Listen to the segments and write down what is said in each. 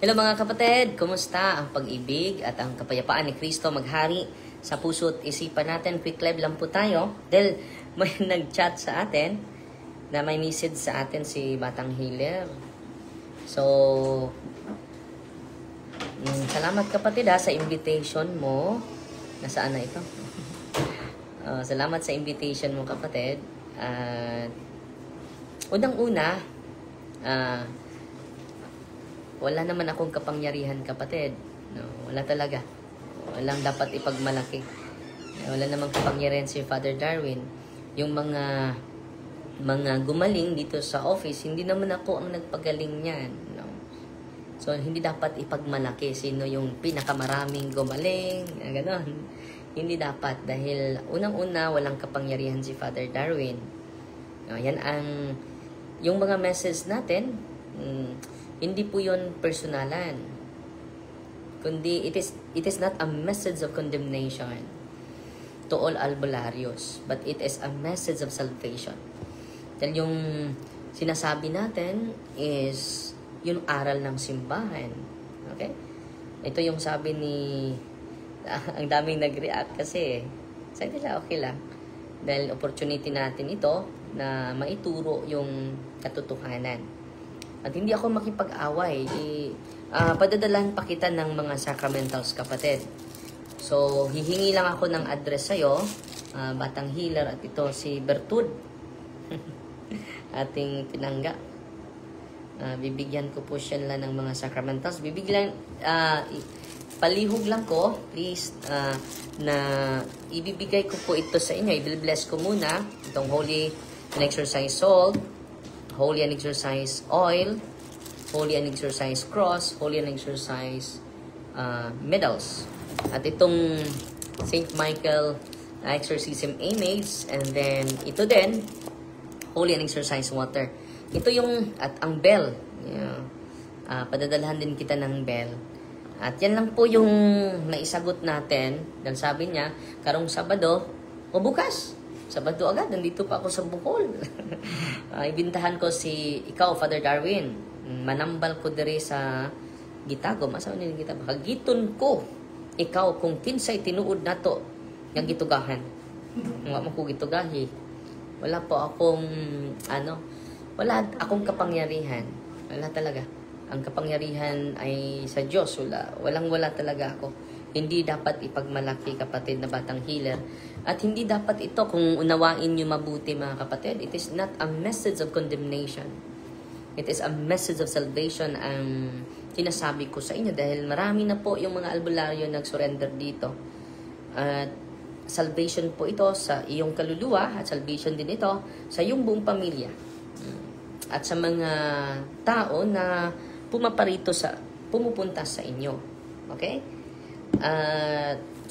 Hello mga kapatid, kumusta ang pag-ibig at ang kapayapaan ni Kristo maghari sa puso at isipan natin? Quick live lang po tayo dahil may nag-chat sa atin na may message sa atin si Batang Healer. So, salamat kapatid sa invitation mo. Nasaan na ito? Salamat sa invitation mo kapatid. Unang-una, wala naman akong kapangyarihan kapatid. No, wala talaga. Walang dapat ipagmalaki. Wala namang kapangyarihan si Father Darwin. Yung mga gumaling dito sa office, hindi naman ako ang nagpagaling niyan. No? So, hindi dapat ipagmalaki sino yung pinakamaraming gumaling. Ganon. Hindi dapat dahil unang-una walang kapangyarihan si Father Darwin. No, yan ang yung mga message natin. Hindi po yun personalan. Kundi it is not a message of condemnation to all albularyo's, but it is a message of salvation. Dahil yung sinasabi natin is yung aral ng simbahan. Okay? Ito yung sabi ni ang daming nag-react kasi sa nila okay lang. Dahil opportunity natin ito na maituro yung katotohanan. At hindi ako makipag-away. Padadalan pa kita ng mga sacramentals, kapatid. So, hihingi lang ako ng address sa'yo, Batang Healer, at ito si Bertud. Ating pinangga. Bibigyan ko po siya lang ng mga sacramentals. Palihog lang ko, please, na ibibigay ko po ito sa inyo. I-bless ko muna itong Holy and Exorcise Salt, Holy and Exorcise Oil, Holy and Exorcise Cross, Holy and Exorcise Medals. At itong St. Michael Exorcism Image. And then, ito din, Holy and Exorcise Water. Ito yung, at ang bell. Padadalhan din kita ng bell. At yan lang po yung naisagot natin. Dahil sabi niya, karong Sabado, o bukas. Sabado agad, nandito pa ako sa Bukol. Ibintahan ko ikaw, Father Darwin. Manambal ko diri sa Gitago. Masaw nila Gitago. Hagiton ko, ikaw, kung kinsay tinuod na to, yung gitugahan. Wala mo ko gitugahi. Wala po akong, wala akong kapangyarihan. Wala talaga. Ang kapangyarihan ay sa Diyos. Walang-wala talaga ako. Hindi dapat ipagmalaki, kapatid, na Batang Healer. At hindi dapat ito, kung unawain nyo mabuti, mga kapatid, it is not a message of condemnation. It is a message of salvation ang sinasabi ko sa inyo. Dahil marami na po yung mga albularyo nag-surrender dito. At salvation po ito sa iyong kaluluwa at salvation din ito sa iyong buong pamilya. At sa mga tao na pumupunta sa inyo. Okay?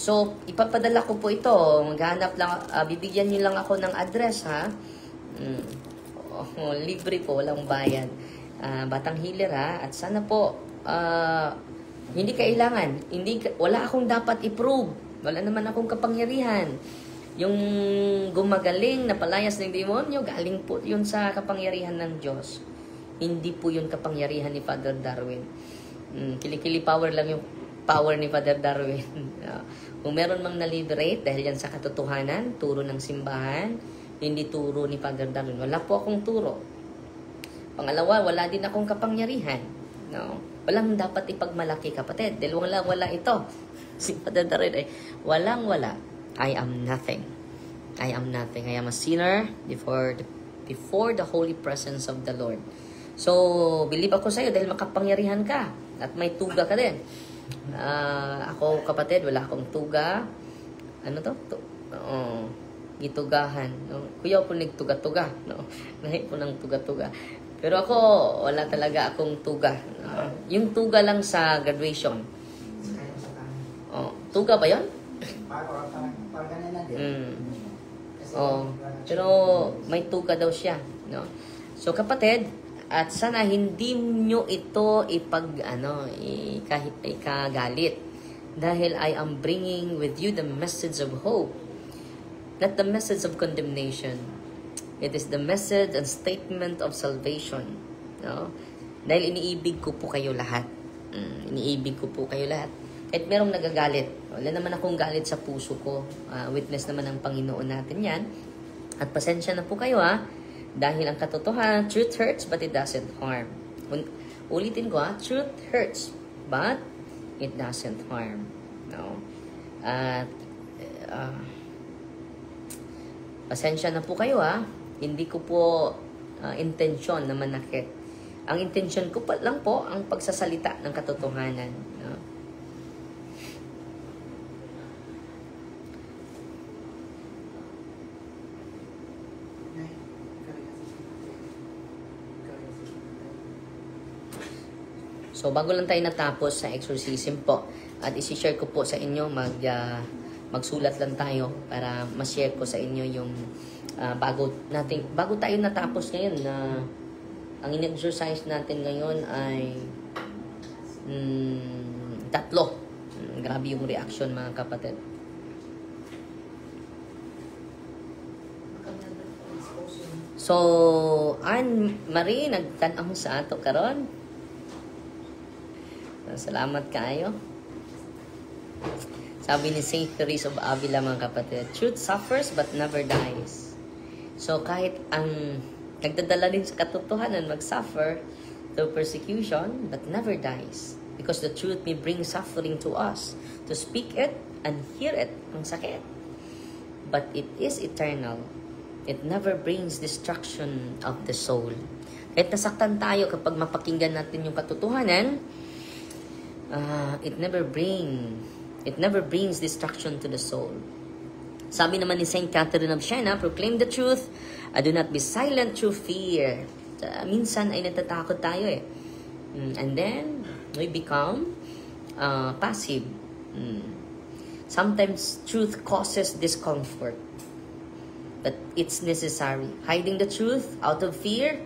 So, ipapadala ko po ito. Maghanap lang, bibigyan niyo lang ako ng address, ha? Libre po, walang bayad. Batang Healer, ha? At sana po, hindi kailangan. Wala akong dapat i-prove. Wala naman akong kapangyarihan. Yung gumagaling na palayas ng demonyo, galing po yun sa kapangyarihan ng Diyos. Hindi po yun kapangyarihan ni Father Darwin. Kilikili power lang yung power ni Father Darwin. Kung meron mang na-liberate dahil yan sa katotohanan, turo ng simbahan, hindi turo ni Father Darwin. Wala po akong turo. Pangalawa, wala din akong kapangyarihan. No? Walang dapat ipagmalaki, kapatid. Dahil wala ito. Si Father Darwin ay walang-wala. I am nothing. I am nothing. I am a sinner before the holy presence of the Lord. So, believe ako sa'yo dahil makapangyarihan ka. At may tuga ka din. Ako, kapatid, wala akong tuga. Ano to? Gitugahan. No? Kuya po nagtuga-tuga. No? Nahi po ng tuga-tuga. Pero ako, wala talaga akong tuga. Yung tuga lang sa graduation. Tuga ba yun? Pero may tuga daw siya. No? So, kapatid, at sana hindi nyo ito ikagalit. Dahil I am bringing with you the message of hope. Not the message of condemnation. It is the message and statement of salvation. No? Dahil iniibig ko po kayo lahat. Iniibig ko po kayo lahat. Kahit merong nagagalit, wala naman akong galit sa puso ko. Witness naman ng Panginoon natin yan. At pasensya na po kayo dahil ang katotohanan, truth hurts but it doesn't harm. Ulitin ko truth hurts but it doesn't harm. No? At pasensya na po kayo hindi ko po intensyon na manakit. Ang intensyon ko pa lang po ang pagsasalita ng katotohanan. No? So, bago lang tayo natapos sa exorcism po, at isi-share ko po sa inyo, magsulat lang tayo para ma-share ko sa inyo yung bago tayo natapos ngayon na ang in-exercise natin ngayon ay 3. Grabe yung reaction mga kapatid. So, Anne-Marie, nagtanong sa ato karon. Salamat kayo. Sabi ni Saint Therese of Avila mga kapatid, truth suffers but never dies. So, kahit ang nagdadala din sa katotohanan, mag-suffer through persecution, but never dies. Because the truth may bring suffering to us, to speak it and hear it, ang sakit. But it is eternal. It never brings destruction of the soul. Kahit nasaktan tayo kapag mapakinggan natin yung katotohanan, it never brings destruction to the soul. Sabi naman ni Saint Catherine of Siena, proclaim the truth, do not be silent through fear. Minsan ay natatakot tayo and then we become passive. Sometimes truth causes discomfort, but it's necessary. Hiding the truth out of fear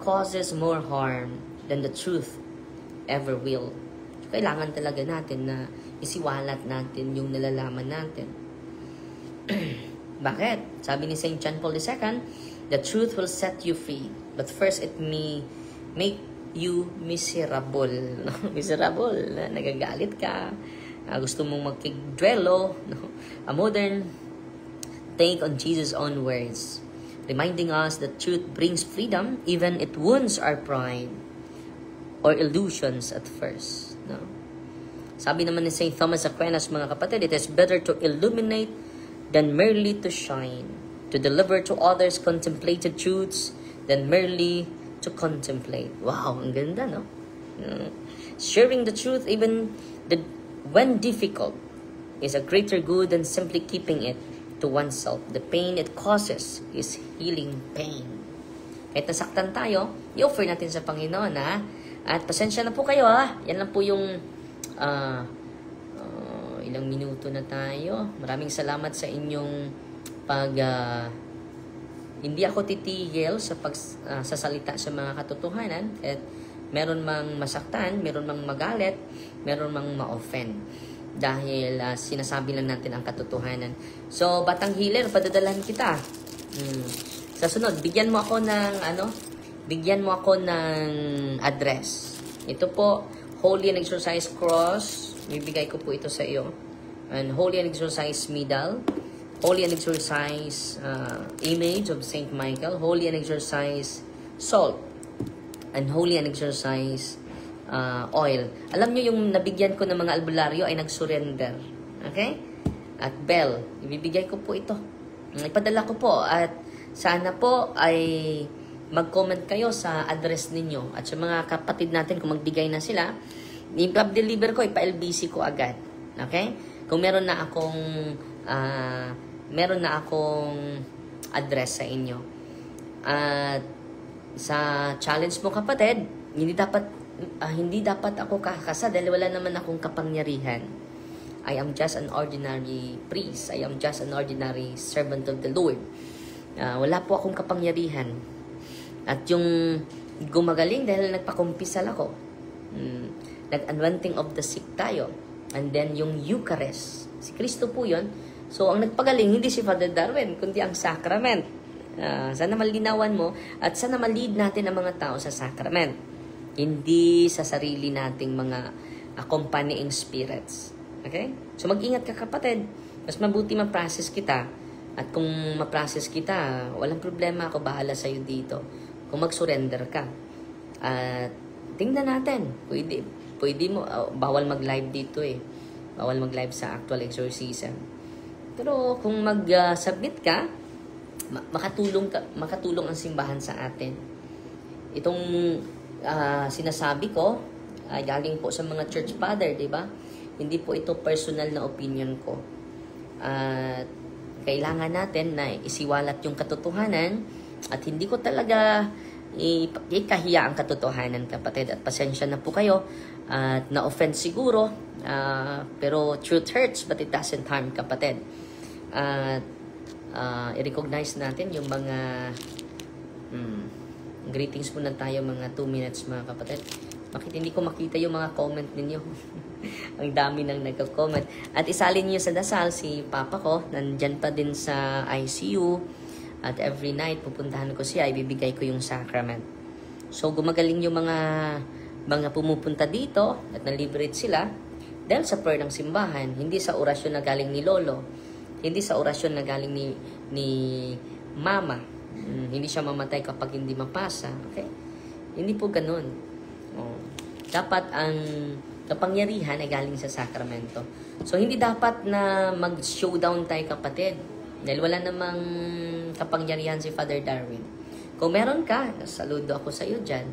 causes more harm than the truth ever will. So, kailangan talaga natin na isiwalat natin yung nalalaman natin. Bakit? Sabi ni St. John Paul II, the truth will set you free, but first it may make you miserable. Miserable, nagagalit ka, gusto mong magkigdwelo. A modern take on Jesus' own words, reminding us that truth brings freedom, even it wounds our pride or illusions at first. No? Sabi naman ni St. Thomas Aquinas, mga kapatid, it is better to illuminate than merely to shine, to deliver to others contemplated truths than merely to contemplate. Wow, ang ganda, no? Sharing the truth even when difficult is a greater good than simply keeping it to oneself. The pain it causes is healing pain. Kahit nasaktan tayo, i-offer natin sa Panginoon, At pasensya na po kayo, Yan lang po yung ilang minuto na tayo. Maraming salamat sa inyong hindi ako titigil sa pagsasalita sa mga katotohanan. At meron mang masaktan, meron mang magalit, meron mang ma-offend. Dahil sinasabi lang natin ang katotohanan. So, Batang Healer, padadalahan kita. Sa sunod, bigyan mo ako ng address. Ito po, Holy and Exorcise Cross. Bibigay ko po ito sa iyo. And Holy and Exorcise Medal. Holy and Exorcise image of Saint Michael. Holy and Exorcise salt. And Holy and Exorcise oil. Alam nyo yung nabigyan ko ng mga albularyo ay nag-surrender. Okay? At bell. Ibibigay ko po ito. Ipadala ko po. At sana po ay mag-comment kayo sa address ninyo. At sa mga kapatid natin, kung magbigay na sila, i-deliver ko, ipa-LBC ko agad. Okay? Kung meron na akong address sa inyo. At sa challenge mo, kapatid, hindi dapat ako kakasa dahil wala naman akong kapangyarihan. I am just an ordinary priest. I am just an ordinary servant of the Lord. Wala po akong kapangyarihan. At yung gumagaling dahil nagpakumpisal ako. Nag-anointing of the sick tayo. And then yung Eucharist. Si Kristo po yun. So ang nagpagaling, hindi si Father Darwin, kundi ang sacrament. Sana malinawan mo at sana ma-lead natin ang mga tao sa sacrament. Hindi sa sarili nating mga accompanying spirits. Okay? So mag-ingat ka kapatid. Mas mabuti ma-process kita. At kung ma-process kita, walang problema, ako bahala sa'yo dito. Kung mag-surrender ka. At tingnan natin. Pwede mo, bawal mag-live dito eh. Bawal mag-live sa actual exorcism. Pero kung mag-submit ka, makatulong ang simbahan sa atin. Itong sinasabi ko ay galing po sa mga church father, di ba? Hindi po ito personal na opinion ko. At kailangan natin na isiwalat yung katotohanan at hindi ko talaga ikahiya ang katotohanan, kapatid. At pasensya na po kayo at na-offend siguro, pero truth hurts but it doesn't harm, kapatid. At i-recognize natin yung mga greetings muna tayo, mga 2 minutes mga kapatid. Bakit hindi ko makita yung mga comment ninyo? Ang dami nang nagko-comment. At isalin niyo sa dasal si Papa ko, nandyan pa din sa ICU. At every night pupuntahan ko siya, ibibigay ko yung sacrament. So gumagaling yung mga pumupunta dito at na-liberate sila dahil sa prayer ng simbahan, hindi sa orasyon na galing ni Lolo, hindi sa orasyon na galing ni Mama. Hindi siya mamatay kapag hindi mapasa. Okay? Hindi po ganun. Dapat ang kapangyarihan ay galing sa sakramento. So, hindi dapat na mag-showdown tayo, kapatid. Dahil wala namang kapangyarihan si Father Darwin. Kung meron ka, saludo ako sa iyo dyan.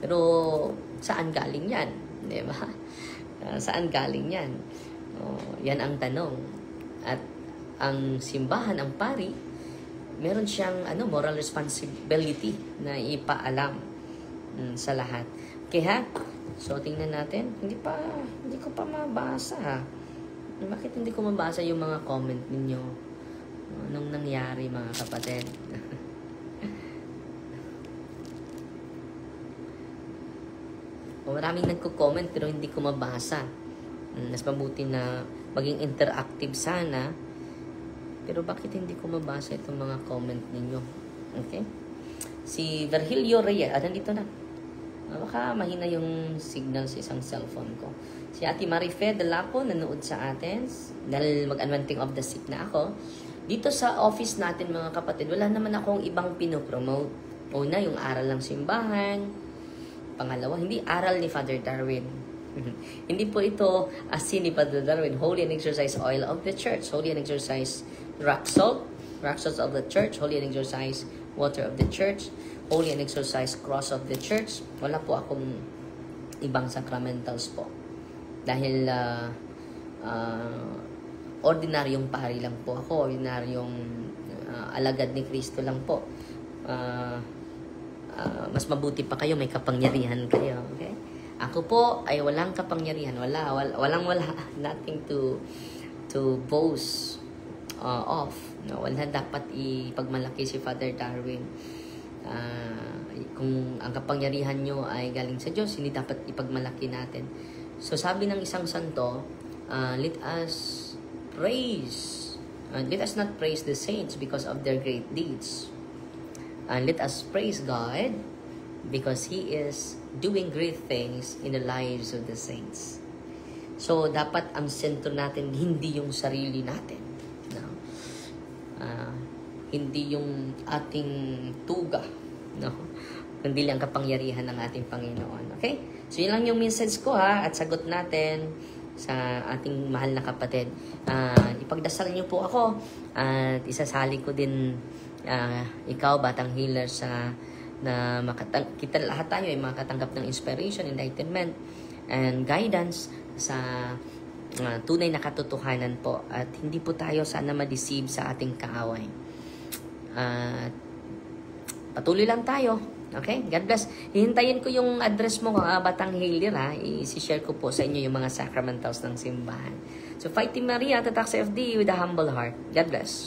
Pero, saan galing yan? Di ba? Saan galing yan? Yan ang tanong. At ang simbahan, ang pari, meron siyang moral responsibility na ipaalam sa lahat. Kaya, so tingnan natin, hindi ko pa mabasa. Bakit hindi ko mabasa yung mga comment ninyo? Anong nangyari, mga kapatid? Maraming nagko-comment pero hindi ko mabasa. Mas mabuti na maging interactive sana. Pero bakit hindi ko mabasa itong mga comment ninyo? Okay? Si Virgilio Reyes, nandito na. Baka mahina yung signal sa isang cellphone ko. Si Ate Marife Delapo nanood sa atin dahil mag-anointing of the sick na ako. Dito sa office natin, mga kapatid, wala naman akong ibang pinopromote. Una, yung aral ng simbahan. Pangalawa, hindi aral ni Father Darwin. Hindi po ito asin ni Father Darwin. Holy and exercise oil of the church. Holy and exercise rock salt of the church. Holy and exercise water of the church. Holy and exercise cross of the church. Wala po akong ibang sacramentals po. Dahil ordinaryong pari lang po ako. Ordinaryong alagad ni Kristo lang po. Mas mabuti pa kayo, may kapangyarihan kayo. Okay? Ako po ay walang kapangyarihan. Walang nothing to boast of. No, wala dapat ipagmalaki si Father Darwin. Kung ang kapangyarihan nyo ay galing sa Diyos, hindi dapat ipagmalaki natin. So sabi ng isang santo, let us not praise the saints because of their great deeds. Let us praise God because He is doing great things in the lives of the saints. So dapat ang sentro natin hindi yung sarili natin. No? Hindi yung ating tuga, no? Kundi lang kapangyarihan ng ating Panginoon. Okay? So yun lang yung message ko at sagot natin sa ating mahal na kapatid. Ipagdasal niyo po ako at isasali ko din ikaw, Batang Healer, na kita lahat tayo ay makatanggap ng inspiration, enlightenment, and guidance sa tunay na katotohanan po. At hindi po tayo sana ma-deceive sa ating kaaway. Patuloy lang tayo. Okay? God bless. Hihintayin ko yung address mo, Batang Healer, i-share ko po sa inyo yung mga sacramentals ng simbahan. So, Fighting Maria, tatak sa FD with a humble heart. God bless.